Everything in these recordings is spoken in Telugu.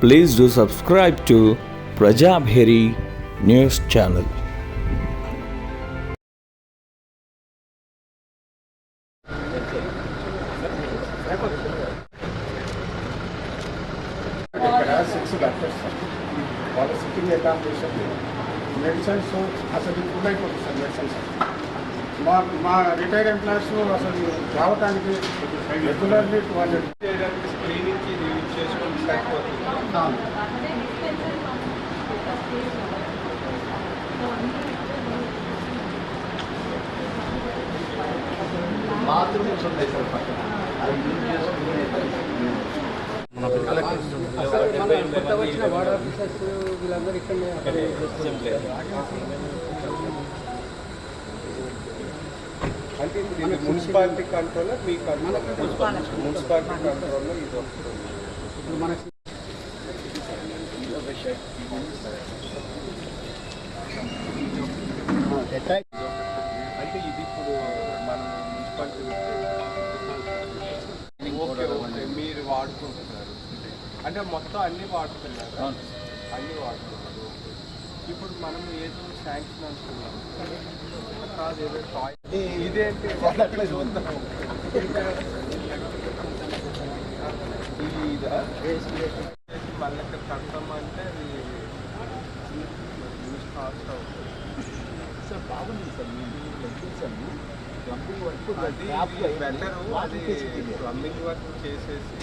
Please do subscribe to Prajabheri News Channel. వాళ్ళ సిట్టింగ్ అకామిడేషన్ మెడిసిన్స్ అసలు ఫుల్ అయిపోతుంది సార్ మెడిసిన్స్. మా రిటైర్డ్ ఎంప్లాయీస్ అసలు రావడానికి రెగ్యులర్లీ వాళ్ళు చేయడానికి స్క్రీనింగ్కి యూజ్ చేసుకొని సరిపోతుంది. బాత్రూమ్స్ ఉన్నాయి సార్ పక్కన అవి యూజ్ చేసుకునే కొత్త వచ్చిన వార్డ్ ఆఫీసర్స్ వీళ్ళందరూ ఇక్కడనే అంటే ఇది మున్సిపాలిటీ కంట్రోల్లో మీ మున్సిపాలిటీ కంట్రోల్లో ఇది వస్తుంది. ఇప్పుడు మనకి అంటే ఇది ఇప్పుడు మనం మున్సిపాలిటీ ఓకే ఓకే మీరు వాడుకుంటున్నారు అంటే మొత్తం అన్నీ వాడుతున్నారు అన్నీ వాడుతున్నారు. ఇప్పుడు మనం ఏదో శాంక్షన్ అనుకున్నాం కాదు ఏదో టాయ్ ఇదేంటి వాళ్ళకి చూద్దాం ఇదా మళ్ళీ ఇక్కడ కడతామంటే అది కాస్ట్ అవుతుంది. సార్ బాగుంది సార్ మీరు చూసాము ప్లంబింగ్ వర్క్ అది బెటరు. అది ప్లంబింగ్ వర్క్ చేసేసి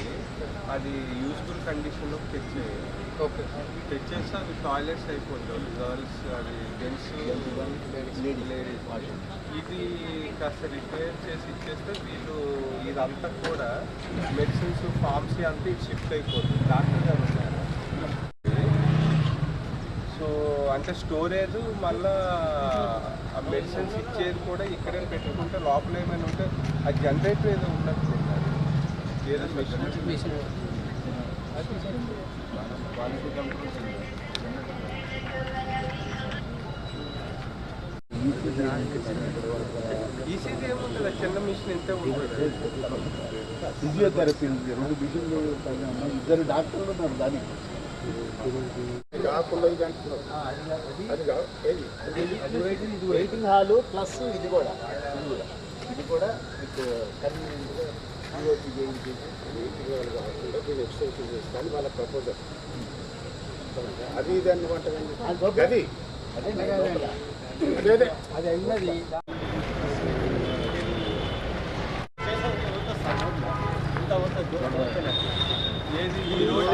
అది యూస్ఫుల్ కండిషన్లోకి తెచ్చేయాలి. ఓకే తెచ్చేస్తే అది టాయిలెట్స్ అయిపోతుంది. గర్ల్స్ అది జెంట్స్ లేడీస్ ఇది కాస్త రిపేర్ చేసి ఇచ్చేస్తే వీళ్ళు ఇదంతా కూడా మెడిసిన్స్ ఫార్మసీ అంతా ఇది షిఫ్ట్ అయిపోతుంది. డాక్టర్ గారు ఉన్నారు. సో అంటే స్టోరేజ్ మళ్ళా ఆ మెడిసిన్స్ ఇచ్చేది కూడా ఇక్కడే పెట్టుకుంటే లోపల ఏమైనా ఉంటే ఆ జనరేటర్ ఏదో ఉన్నట్టున్నారు. ఏదో మెషిన్ ఈసీజీ ఏముంటుంది చిన్న మిషన్ ఎంతే ఉంటుంది. ఫిజియోథెరపీ ఉంది, 2 మిషన్లు, ఇద్దరు డాక్టర్లు ఉన్నారు దానికి. వెయిటింగ్ హాలు ప్లస్ ఇది కూడా మీకు కన్వీనియంట్గా పిఓపి చేస్తాను వాళ్ళ ప్రపోజల్ అది ఇది అనమాట. అది అదే అది అయినది ఏది ఈ రోజు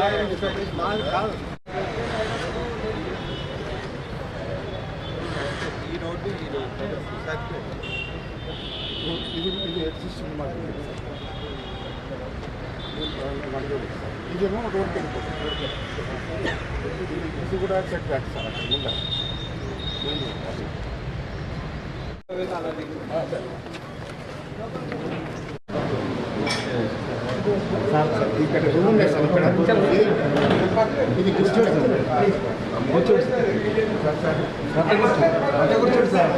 కాదు ఈ రోడ్డు సర్కిల్ ఇది ఎగ్జిస్టింగ్ ఇదేమో రోడ్డు ఇది కూడా సెట్ బ్యాక్ సార్ ముందు ఇక్కడ రూమ్ ఉంది సార్. ఇక్కడ ఇది కూర్చోండి సార్. కూర్చోండి సార్.